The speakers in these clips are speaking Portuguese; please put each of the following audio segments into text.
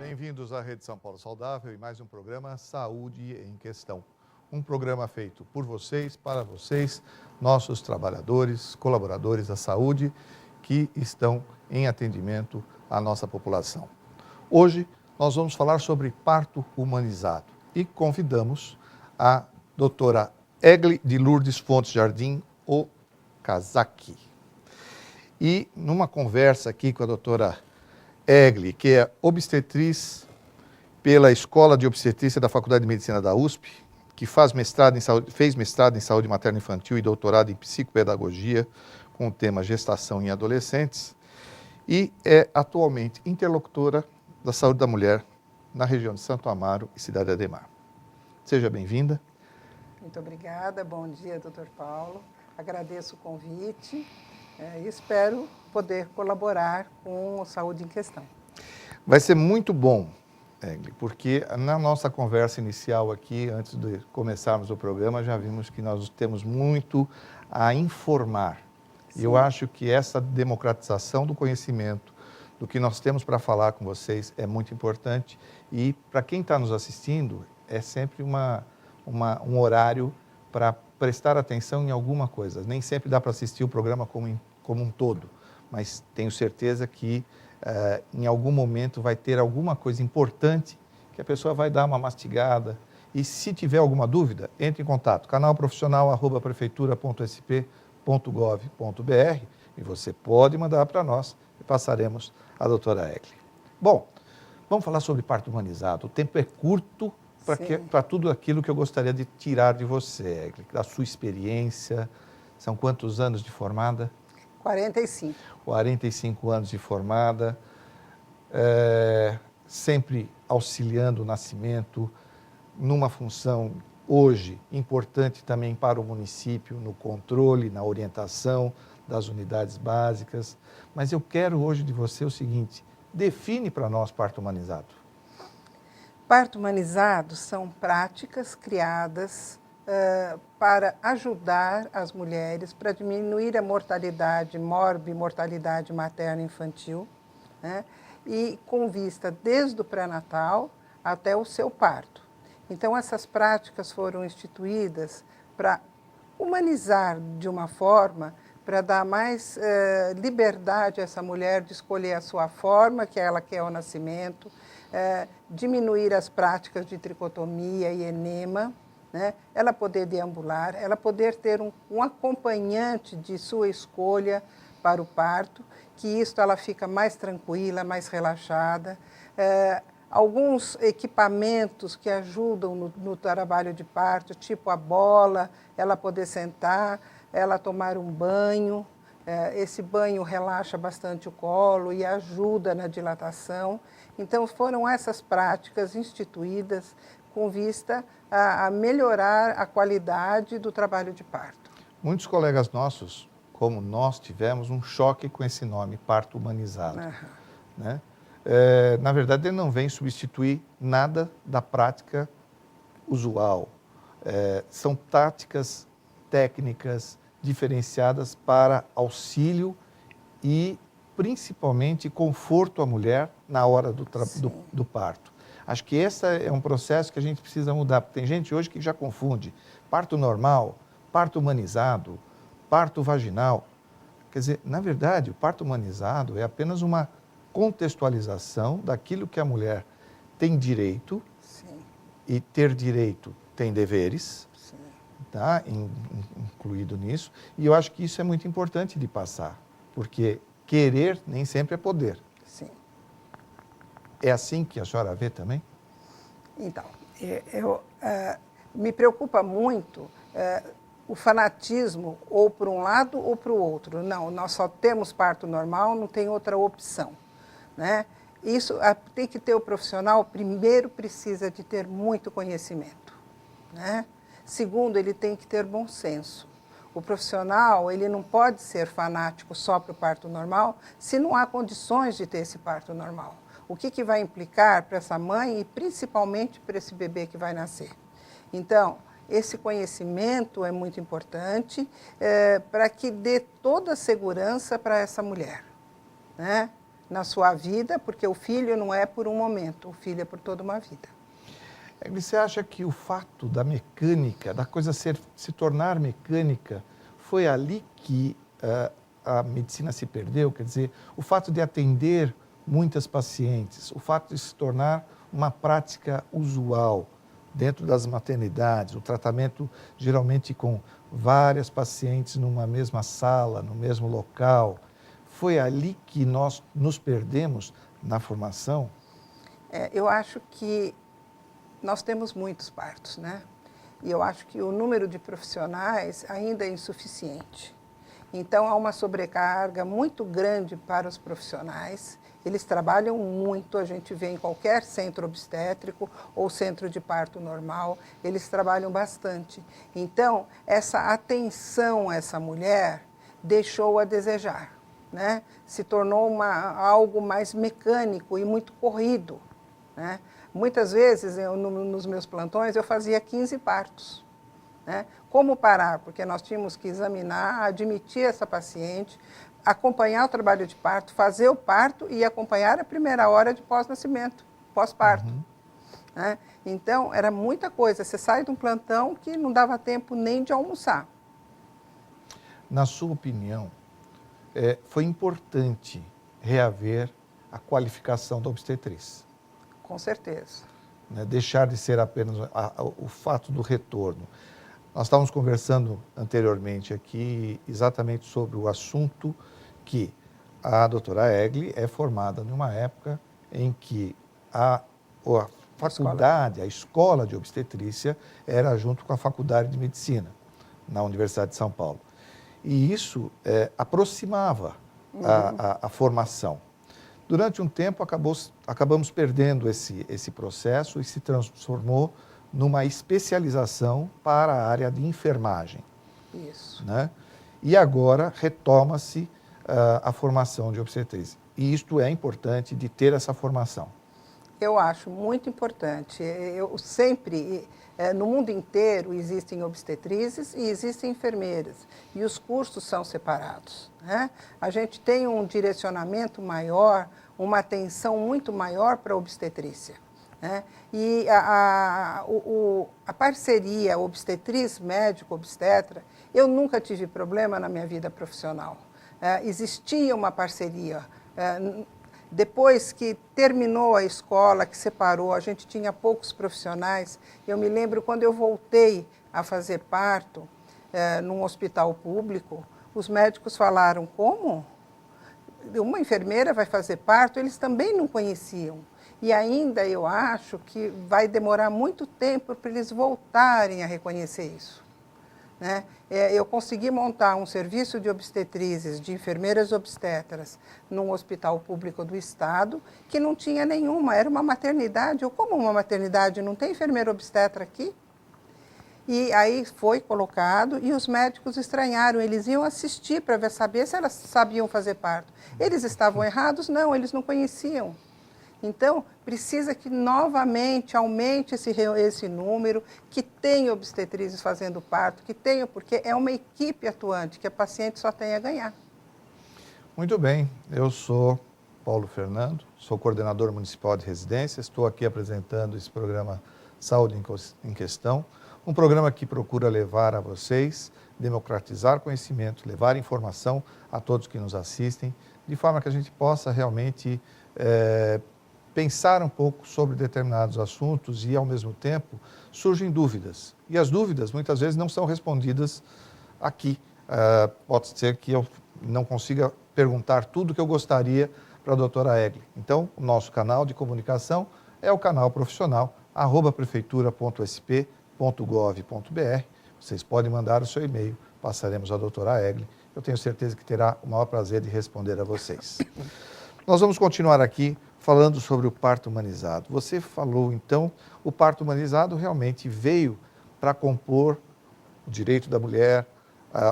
Bem-vindos à Rede São Paulo Saudável e mais um programa Saúde em Questão. Um programa feito por vocês, para vocês, nossos trabalhadores, colaboradores da saúde que estão em atendimento à nossa população. Hoje nós vamos falar sobre parto humanizado e convidamos a doutora Egli de Lourdes Fontes Jardim, o Kazaki. E numa conversa aqui com a doutora Egli, que é obstetriz pela Escola de Obstetrícia da Faculdade de Medicina da USP, que fez mestrado em saúde materno-infantil e doutorado em psicopedagogia com o tema gestação em adolescentes e é atualmente interlocutora da saúde da mulher na região de Santo Amaro e Cidade Ademar. Seja bem-vinda. Muito obrigada, bom dia, doutor Paulo. Agradeço o convite e espero poder colaborar com a Saúde em Questão. Vai ser muito bom, Egli, porque na nossa conversa inicial aqui, antes de começarmos o programa, já vimos que nós temos muito a informar. Sim. E eu acho que essa democratização do conhecimento, do que nós temos para falar com vocês, é muito importante. E para quem está nos assistindo, é sempre um horário para prestar atenção em alguma coisa. Nem sempre dá para assistir o programa como um todo, mas tenho certeza que em algum momento vai ter alguma coisa importante que a pessoa vai dar uma mastigada. E se tiver alguma dúvida, entre em contato, canalprofissional@prefeitura.sp.gov.br e você pode mandar para nós e passaremos à doutora Egli. Bom, vamos falar sobre parto humanizado. O tempo é curto para tudo aquilo que eu gostaria de tirar de você, Egli, da sua experiência. São quantos anos de formada? 45. 45 anos de formada, sempre auxiliando o nascimento, numa função hoje importante também para o município, no controle, na orientação das unidades básicas. Mas eu quero hoje de você o seguinte, define para nós parto humanizado. Parto humanizado são práticas criadas para ajudar as mulheres, para diminuir a mortalidade, morbimortalidade materno-infantil, né? E com vista desde o pré-natal até o seu parto. Então, essas práticas foram instituídas para humanizar de uma forma, para dar mais liberdade a essa mulher de escolher a sua forma, que ela quer ao nascimento, diminuir as práticas de tricotomia e enema, né? Ela poder deambular, ela poder ter um acompanhante de sua escolha para o parto, que isso ela fica mais tranquila, mais relaxada. Alguns equipamentos que ajudam no trabalho de parto, tipo a bola, ela poder sentar, ela tomar um banho. Esse banho relaxa bastante o colo e ajuda na dilatação. Então, foram essas práticas instituídas com vista a melhorar a qualidade do trabalho de parto. Muitos colegas nossos, como nós, tivemos um choque com esse nome, parto humanizado. Né? Na verdade, ele não vem substituir nada da prática usual. São táticas técnicas diferenciadas para auxílio e, principalmente, conforto à mulher na hora do parto. Acho que esse é um processo que a gente precisa mudar, porque tem gente hoje que já confunde parto normal, parto humanizado, parto vaginal. Quer dizer, na verdade, o parto humanizado é apenas uma contextualização daquilo que a mulher tem direito. Sim. E ter direito tem deveres, sim, tá? Incluído nisso. E eu acho que isso é muito importante de passar, porque querer nem sempre é poder. Sim. É assim que a senhora vê também? Então, me preocupa muito o fanatismo ou para um lado ou para o outro. Não, nós só temos parto normal, não tem outra opção, né? Isso tem que ter o profissional, primeiro precisa de ter muito conhecimento, né? Segundo, ele tem que ter bom senso. O profissional, ele não pode ser fanático só para o parto normal se não há condições de ter esse parto normal. O que vai implicar para essa mãe e principalmente para esse bebê que vai nascer. Então, esse conhecimento é muito importante para que dê toda a segurança para essa mulher, né? na sua vida, porque o filho não é por um momento, o filho é por toda uma vida. Você acha que o fato da mecânica, da coisa se tornar mecânica, foi ali que a medicina se perdeu? Quer dizer, o fato de atender muitas pacientes, o fato de se tornar uma prática usual dentro das maternidades, o tratamento geralmente com várias pacientes numa mesma sala, no mesmo local, foi ali que nós nos perdemos na formação? Eu acho que nós temos muitos partos, né? E eu acho que o número de profissionais ainda é insuficiente. Então, há uma sobrecarga muito grande para os profissionais. Eles trabalham muito, a gente vê em qualquer centro obstétrico ou centro de parto normal, eles trabalham bastante. Então, essa atenção a essa mulher deixou a desejar, né? Se tornou algo mais mecânico e muito corrido, né? Muitas vezes, nos meus plantões, eu fazia 15 partos. Né? Como parar? Porque nós tínhamos que examinar, admitir essa paciente, acompanhar o trabalho de parto, fazer o parto e acompanhar a primeira hora de pós-nascimento, pós-parto. Uhum. Né? Então, era muita coisa. Você sai de um plantão que não dava tempo nem de almoçar. Na sua opinião, foi importante reaver a qualificação da obstetriz? Com certeza. Né? Deixar de ser apenas o fato do retorno. Nós estávamos conversando anteriormente aqui exatamente sobre o assunto que a doutora Egli é formada numa época em que a faculdade, a escola de obstetrícia era junto com a faculdade de medicina na Universidade de São Paulo. E isso aproximava a formação. Durante um tempo acabamos perdendo esse processo e se transformou numa especialização para a área de enfermagem. Isso. Né? E agora retoma-se a formação de obstetrícia. E isto é importante de ter essa formação. Eu acho muito importante. Eu sempre, no mundo inteiro, existem obstetrizes e existem enfermeiras. E os cursos são separados. Né? A gente tem um direcionamento maior, uma atenção muito maior para a obstetrícia. Né? E a parceria obstetriz, médico, obstetra, eu nunca tive problema na minha vida profissional. Existia uma parceria. Depois que terminou a escola, que separou, a gente tinha poucos profissionais. Eu me lembro quando eu voltei a fazer parto num hospital público, os médicos falaram, como? Uma enfermeira vai fazer parto? Eles também não conheciam. E ainda eu acho que vai demorar muito tempo para eles voltarem a reconhecer isso. Né? Eu consegui montar um serviço de obstetrizes, de enfermeiras obstetras, num hospital público do Estado, que não tinha nenhuma, era uma maternidade. Como uma maternidade não tem enfermeira obstetra aqui? E aí foi colocado e os médicos estranharam, eles iam assistir para saber se elas sabiam fazer parto. Eles estavam errados? Não, eles não conheciam. Então, precisa que novamente aumente esse número, que tenha obstetrizes fazendo parto, que tenha, porque é uma equipe atuante, que a paciente só tem a ganhar. Muito bem, eu sou Paulo Fernando, sou coordenador municipal de residência, estou aqui apresentando esse programa Saúde em Questão, um programa que procura levar a vocês, democratizar conhecimento, levar informação a todos que nos assistem, de forma que a gente possa realmente pensar um pouco sobre determinados assuntos e, ao mesmo tempo, surgem dúvidas. E as dúvidas, muitas vezes, não são respondidas aqui. Pode ser que eu não consiga perguntar tudo o que eu gostaria para a doutora Egli. Então, o nosso canal de comunicação é o canal profissional, @prefeitura.sp.gov.br. Vocês podem mandar o seu e-mail, passaremos à doutora Egli. Eu tenho certeza que terá o maior prazer de responder a vocês. Nós vamos continuar aqui falando sobre o parto humanizado. Você falou, então, o parto humanizado realmente veio para compor o direito da mulher,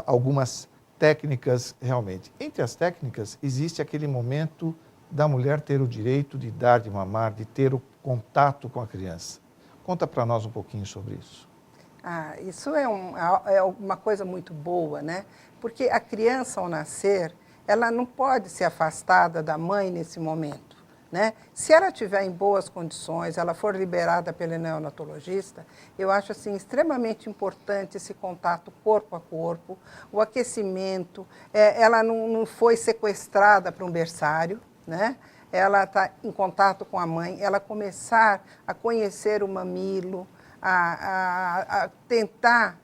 algumas técnicas realmente. Entre as técnicas, existe aquele momento da mulher ter o direito de dar de mamar, de ter o contato com a criança. Conta para nós um pouquinho sobre isso. Isso é uma coisa muito boa, né? Porque a criança, ao nascer, ela não pode ser afastada da mãe nesse momento, né? Se ela estiver em boas condições, ela for liberada pelo neonatologista, eu acho assim, extremamente importante esse contato corpo a corpo, o aquecimento, ela não foi sequestrada para um berçário, né? Ela está em contato com a mãe, ela começar a conhecer o mamilo, a tentar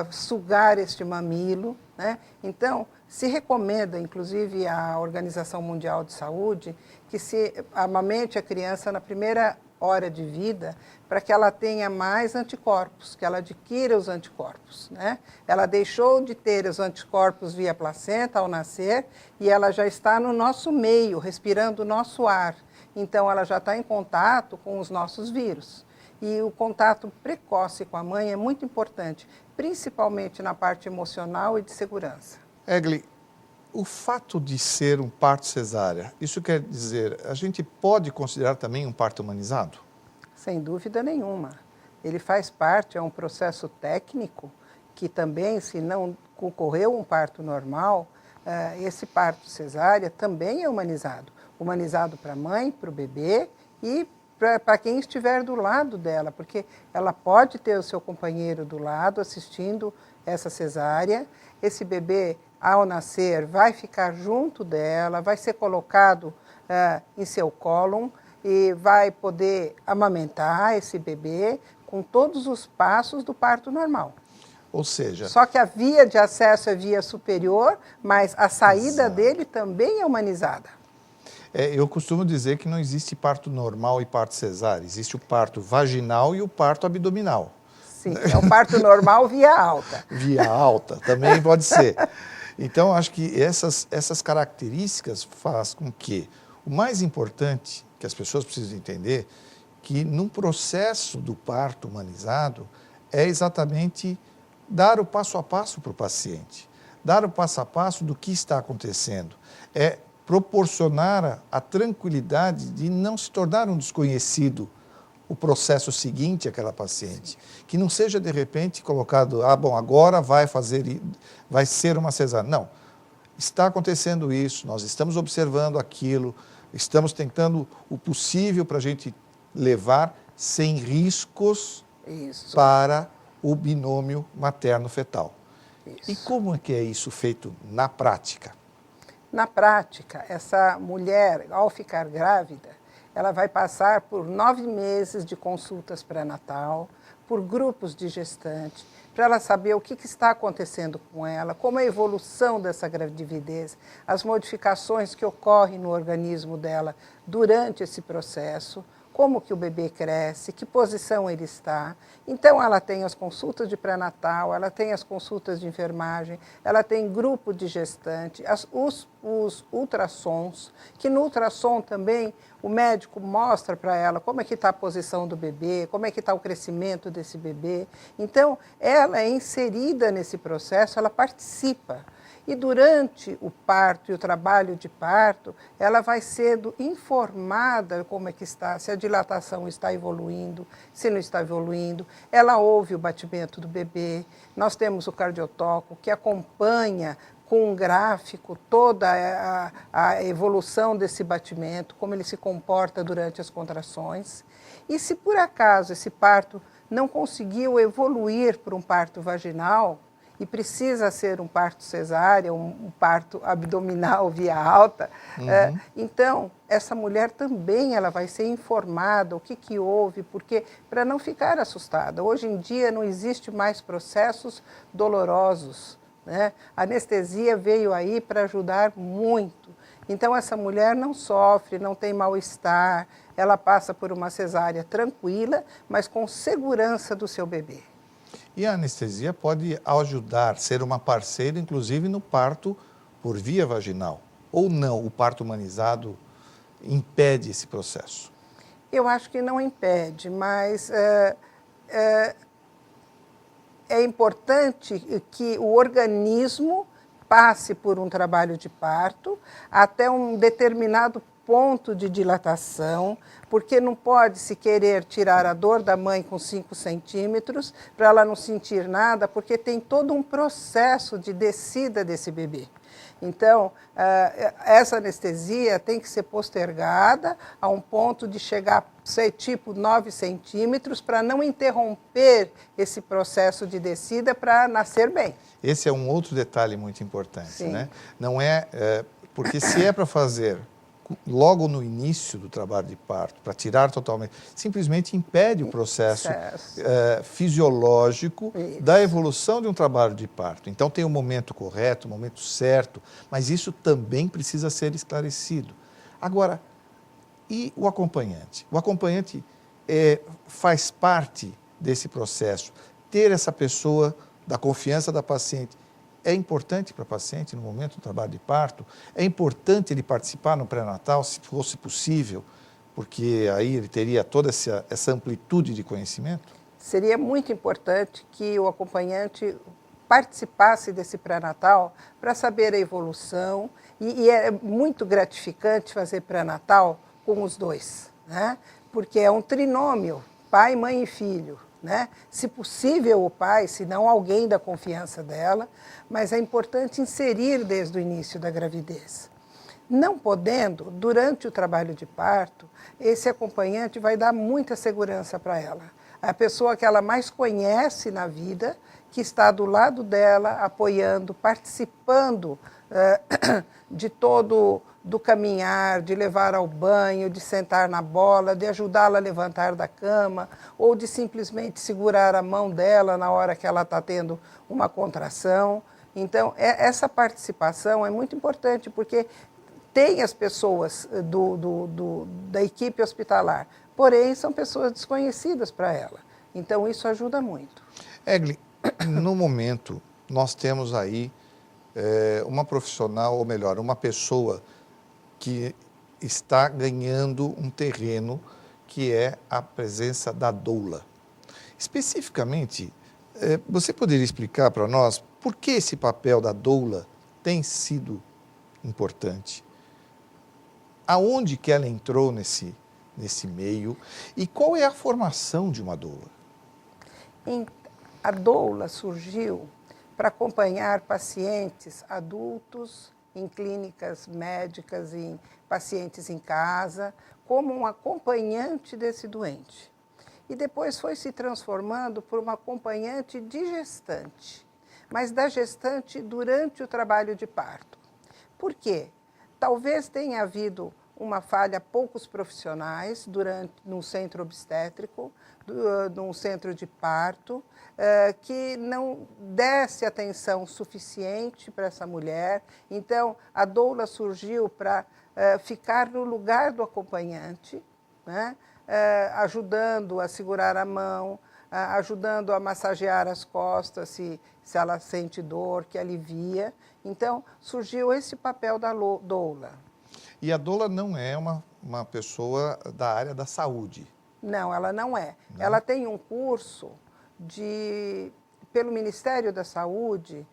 sugar este mamilo, né? Então, se recomenda, inclusive a Organização Mundial de Saúde, que se amamente a criança na primeira hora de vida, para que ela tenha mais anticorpos, que ela adquira os anticorpos, né? Ela deixou de ter os anticorpos via placenta ao nascer e ela já está no nosso meio, respirando o nosso ar. Então, ela já está em contato com os nossos vírus. E o contato precoce com a mãe é muito importante, principalmente na parte emocional e de segurança. Egli, o fato de ser um parto cesárea, isso quer dizer, a gente pode considerar também um parto humanizado? Sem dúvida nenhuma. Ele faz parte, é um processo técnico que também, se não ocorreu um parto normal, esse parto cesárea também é humanizado. Humanizado para a mãe, para o bebê e para quem estiver do lado dela, porque ela pode ter o seu companheiro do lado assistindo essa cesárea. Esse bebê, ao nascer, vai ficar junto dela, vai ser colocado em seu colo e vai poder amamentar esse bebê com todos os passos do parto normal. Ou seja... Só que a via de acesso é via superior, mas a saída Exato. dele também é humanizada. Eu costumo dizer que não existe parto normal e parto cesárea. Existe o parto vaginal e o parto abdominal. Sim, é o parto normal via alta. Via alta, também pode ser. Então, acho que essas características fazem com que o mais importante que as pessoas precisam entender que num processo do parto humanizado é exatamente dar o passo a passo para o paciente. Dar o passo a passo do que está acontecendo. É proporcionar a tranquilidade de não se tornar um desconhecido o processo seguinte àquela paciente. Que não seja, de repente, colocado, bom, agora vai ser uma cesárea. Não, está acontecendo isso, nós estamos observando aquilo, estamos tentando o possível para a gente levar sem riscos para o binômio materno-fetal. E como é que é isso feito na prática? Na prática, essa mulher, ao ficar grávida, ela vai passar por 9 meses de consultas pré-natal, por grupos de gestante, para ela saber o que está acontecendo com ela, como é a evolução dessa gravidez, as modificações que ocorrem no organismo dela durante esse processo, como que o bebê cresce, que posição ele está. Então, ela tem as consultas de pré-natal, ela tem as consultas de enfermagem, ela tem grupo de gestante, os ultrassons, que no ultrassom também o médico mostra para ela como é que está a posição do bebê, como é que está o crescimento desse bebê. Então, ela é inserida nesse processo, ela participa. E durante o parto e o trabalho de parto, ela vai sendo informada como é que está, se a dilatação está evoluindo, se não está evoluindo. Ela ouve o batimento do bebê. Nós temos o cardiotoco, que acompanha com um gráfico toda a evolução desse batimento, como ele se comporta durante as contrações. E se por acaso esse parto não conseguiu evoluir para um parto vaginal, e precisa ser um parto cesárea, um parto abdominal via alta, então essa mulher também ela vai ser informada o que houve, porque para não ficar assustada. Hoje em dia não existe mais processos dolorosos, né? A anestesia veio aí para ajudar muito. Então essa mulher não sofre, não tem mal-estar, ela passa por uma cesárea tranquila, mas com segurança do seu bebê. E a anestesia pode ajudar, ser uma parceira, inclusive, no parto por via vaginal. Ou não, o parto humanizado impede esse processo? Eu acho que não impede, mas é importante que o organismo passe por um trabalho de parto até um determinado ponto de dilatação, porque não pode se querer tirar a dor da mãe com 5 centímetros para ela não sentir nada, porque tem todo um processo de descida desse bebê. Então, essa anestesia tem que ser postergada a um ponto de chegar a ser tipo 9 centímetros para não interromper esse processo de descida para nascer bem. Esse é um outro detalhe muito importante, Sim. né? Não porque se é para fazer logo no início do trabalho de parto, para tirar totalmente, simplesmente impede o processo fisiológico da evolução de um trabalho de parto. Então tem o momento correto, o momento certo, mas isso também precisa ser esclarecido. Agora, e o acompanhante? O acompanhante faz parte desse processo. Ter essa pessoa da confiança da paciente é importante para a paciente no momento do trabalho de parto? É importante ele participar no pré-natal, se fosse possível, porque aí ele teria toda essa amplitude de conhecimento? Seria muito importante que o acompanhante participasse desse pré-natal para saber a evolução e é muito gratificante fazer pré-natal com os dois, né? Porque é um trinômio, pai, mãe e filho. Né? Se possível o pai, se não alguém da confiança dela, mas é importante inserir desde o início da gravidez. Não podendo, durante o trabalho de parto, esse acompanhante vai dar muita segurança para ela. A pessoa que ela mais conhece na vida, que está do lado dela, apoiando, participando de todo do caminhar, de levar ao banho, de sentar na bola, de ajudá-la a levantar da cama, ou de simplesmente segurar a mão dela na hora que ela está tendo uma contração. Então, essa participação é muito importante, porque tem as pessoas da equipe hospitalar, porém são pessoas desconhecidas para ela. Então, isso ajuda muito. Egli, no momento, nós temos aí uma profissional, ou melhor, uma pessoa que está ganhando um terreno, que é a presença da doula. Especificamente, você poderia explicar para nós por que esse papel da doula tem sido importante? Aonde que ela entrou nesse meio e qual é a formação de uma doula? A doula surgiu para acompanhar pacientes adultos em clínicas médicas, em pacientes em casa, como um acompanhante desse doente. E depois foi se transformando por uma acompanhante de gestante, mas da gestante durante o trabalho de parto. Por quê? Talvez tenha havido uma falha, poucos profissionais num centro obstétrico, num centro de parto, que não desse atenção suficiente para essa mulher. Então, a doula surgiu para ficar no lugar do acompanhante, né? Ajudando a segurar a mão, ajudando a massagear as costas, se ela sente dor, que alivia. Então, surgiu esse papel da doula. E a doula não é uma pessoa da área da saúde? Não, ela não é. Não? Ela tem um curso pelo Ministério da Saúde,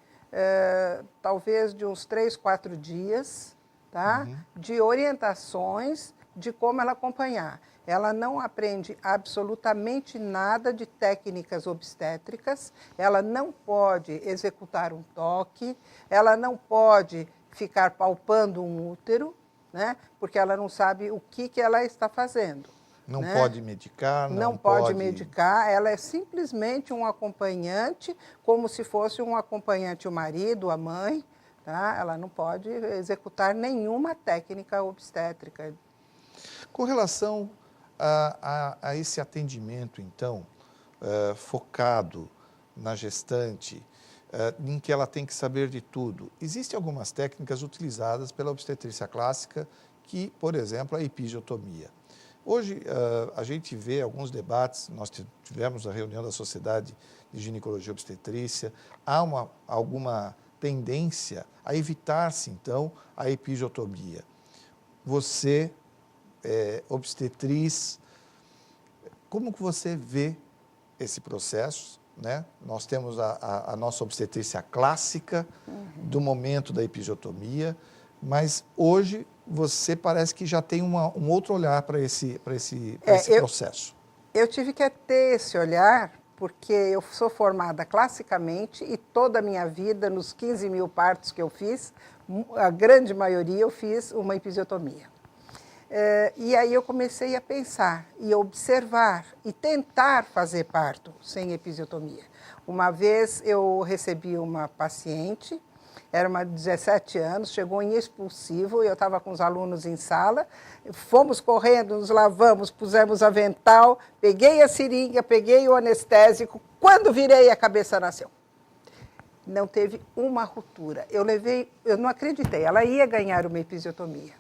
talvez de uns 3, 4 dias, tá? Uhum. De orientações de como ela acompanhar. Ela não aprende absolutamente nada de técnicas obstétricas, ela não pode executar um toque, ela não pode ficar palpando um útero, né? Porque ela não sabe o que ela está fazendo. Não né? pode medicar, não pode medicar, ela é simplesmente um acompanhante, como se fosse um acompanhante o marido, a mãe, tá? Ela não pode executar nenhuma técnica obstétrica. Com relação a esse atendimento, então, focado na gestante, em que ela tem que saber de tudo, existem algumas técnicas utilizadas pela obstetrícia clássica, que, por exemplo, a episiotomia. Hoje, a gente vê alguns debates, nós tivemos a reunião da Sociedade de Ginecologia e Obstetrícia, há alguma tendência a evitar-se, então, a episiotomia. Você, obstetriz, como que você vê esse processo, né? Nós temos a nossa obstetrícia clássica, do momento da episiotomia, mas hoje você parece que já tem um outro olhar para esse processo. Eu tive que ter esse olhar porque eu sou formada classicamente e toda a minha vida, nos 15 mil partos que eu fiz, a grande maioria eu fiz uma episiotomia. E aí eu comecei a pensar e observar e tentar fazer parto sem episiotomia. Uma vez eu recebi uma paciente, era uma de 17 anos, chegou em expulsivo, eu estava com os alunos em sala, fomos correndo, nos lavamos, pusemos avental, peguei a seringa, peguei o anestésico, quando virei a cabeça nasceu. Não teve uma ruptura. Eu não acreditei, ela ia ganhar uma episiotomia.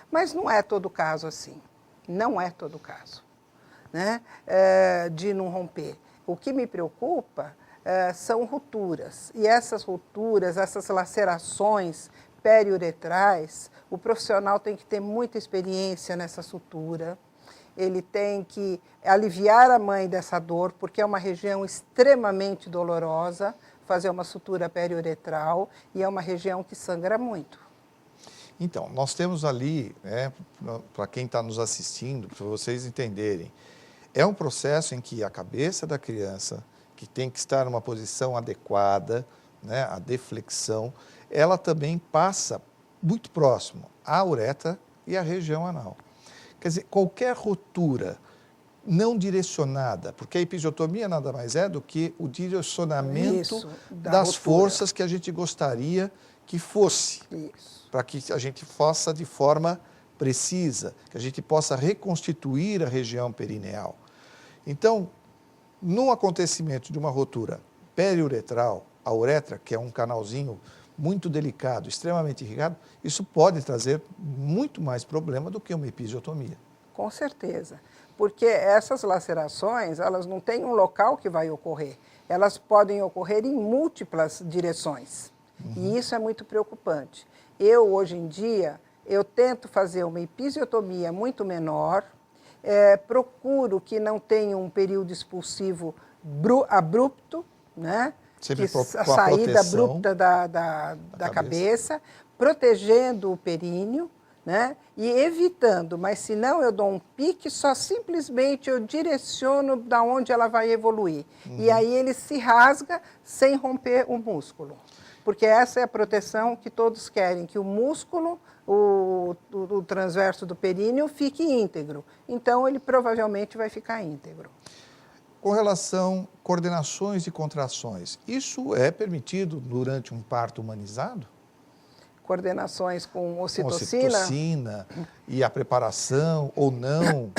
Mas não é todo caso assim, não é todo caso, né? De não romper. O que me preocupa são rupturas, e essas rupturas, essas lacerações periuretrais, o profissional tem que ter muita experiência nessa sutura, ele tem que aliviar a mãe dessa dor, porque é uma região extremamente dolorosa, fazer uma sutura periuretral, e é uma região que sangra muito. Então, nós temos ali, para quem está nos assistindo, para vocês entenderem, é um processo em que a cabeça da criança, que tem que estar numa posição adequada, né, a deflexão, ela também passa muito próximo à uretra e à região anal. Quer dizer, qualquer ruptura não direcionada, porque a episiotomia nada mais é do que o direcionamento das forças que a gente gostaria que fosse. Isso. Para que a gente faça de forma precisa, que a gente possa reconstituir a região perineal. Então, num acontecimento de uma ruptura periuretral, a uretra, que é um canalzinho muito delicado, extremamente irrigado, isso pode trazer muito mais problema do que uma episiotomia. Com certeza, porque essas lacerações, elas não têm um local que vai ocorrer, elas podem ocorrer em múltiplas direções, e isso é muito preocupante. Eu, hoje em dia, eu tento fazer uma episiotomia muito menor, procuro que não tenha um período expulsivo abrupto, né? Sempre a saída abrupta da cabeça, protegendo o períneo, né? E evitando, mas se não eu dou um pique, só simplesmente eu direciono da onde ela vai evoluir. E aí ele se rasga sem romper o músculo. Porque essa é a proteção que todos querem, que o músculo, o transverso do períneo, fique íntegro. Então, ele provavelmente vai ficar íntegro. Com relação a coordenações e contrações, isso é permitido durante um parto humanizado? Coordenações com ocitocina? Ocitocina e a preparação ou não?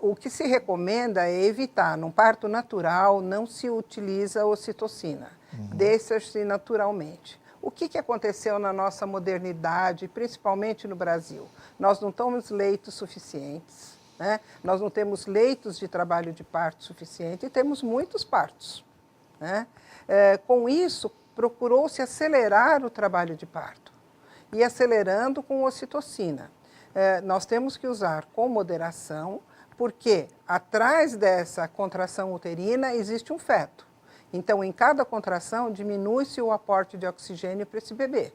O que se recomenda é evitar. Num parto natural, não se utiliza ocitocina. Deixa-se naturalmente. O que aconteceu na nossa modernidade, principalmente no Brasil? Nós não temos leitos suficientes, né? Nós não temos leitos de trabalho de parto suficiente e temos muitos partos, né? Com isso, procurou-se acelerar o trabalho de parto e acelerando com ocitocina. Nós temos que usar com moderação, porque atrás dessa contração uterina existe um feto. Então, em cada contração, diminui-se o aporte de oxigênio para esse bebê.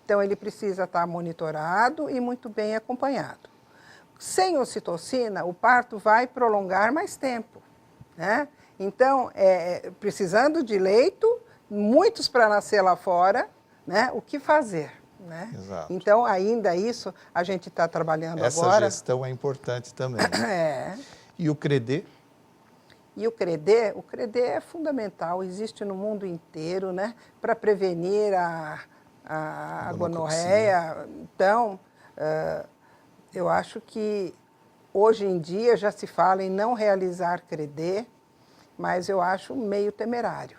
Então, ele precisa estar monitorado e muito bem acompanhado. Sem ocitocina, o parto vai prolongar mais tempo, né? Então, precisando de leito, muitos para nascer lá fora, né? O que fazer, né? Exato. Então, ainda isso, a gente está trabalhando agora. Essa gestão é importante também. E o CREDE? E o CREDE é fundamental, existe no mundo inteiro, né, para prevenir a gonorreia. Então, eu acho que hoje em dia já se fala em não realizar CREDE, mas eu acho meio temerário.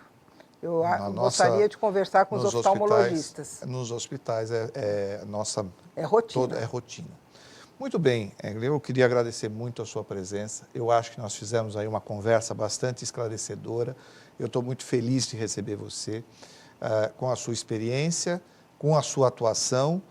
Eu gostaria de conversar com os oftalmologistas. Nos hospitais é rotina. É rotina. Muito bem, eu queria agradecer muito a sua presença. Eu acho que nós fizemos aí uma conversa bastante esclarecedora. Eu estou muito feliz de receber você, com a sua experiência, com a sua atuação,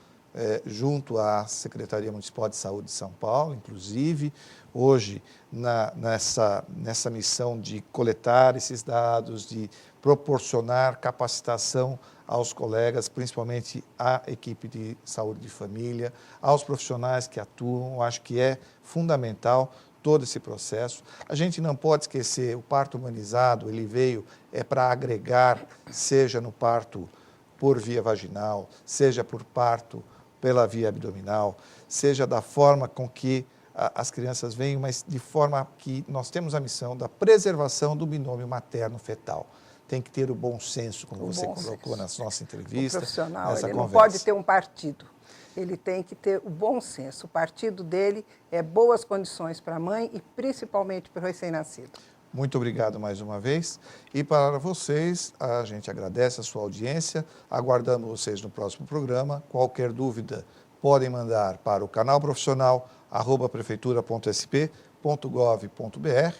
junto à Secretaria Municipal de Saúde de São Paulo, inclusive, hoje nessa missão de coletar esses dados, de proporcionar capacitação aos colegas, principalmente à equipe de saúde de família, aos profissionais que atuam. Acho que é fundamental todo esse processo. A gente não pode esquecer, o parto humanizado, ele veio para agregar, seja no parto por via vaginal, seja por parto pela via abdominal, seja da forma com que as crianças vêm, mas de forma que nós temos a missão da preservação do binômio materno-fetal. Tem que ter o bom senso, como você colocou na nossa entrevista. O profissional, nessa ele conversa. não pode ter um partido. Ele tem que ter o bom senso. O partido dele é boas condições para a mãe e principalmente para o recém-nascido. Muito obrigado mais uma vez. E para vocês, a gente agradece a sua audiência. Aguardamos vocês no próximo programa. Qualquer dúvida, podem mandar para o canal profissional @prefeitura.sp.gov.br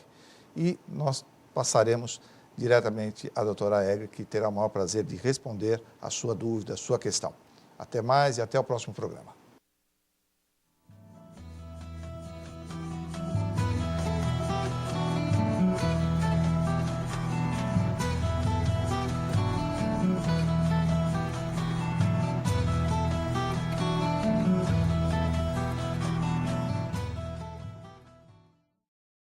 e nós passaremos diretamente à doutora Egli, que terá o maior prazer de responder a sua dúvida, a sua questão. Até mais e até o próximo programa.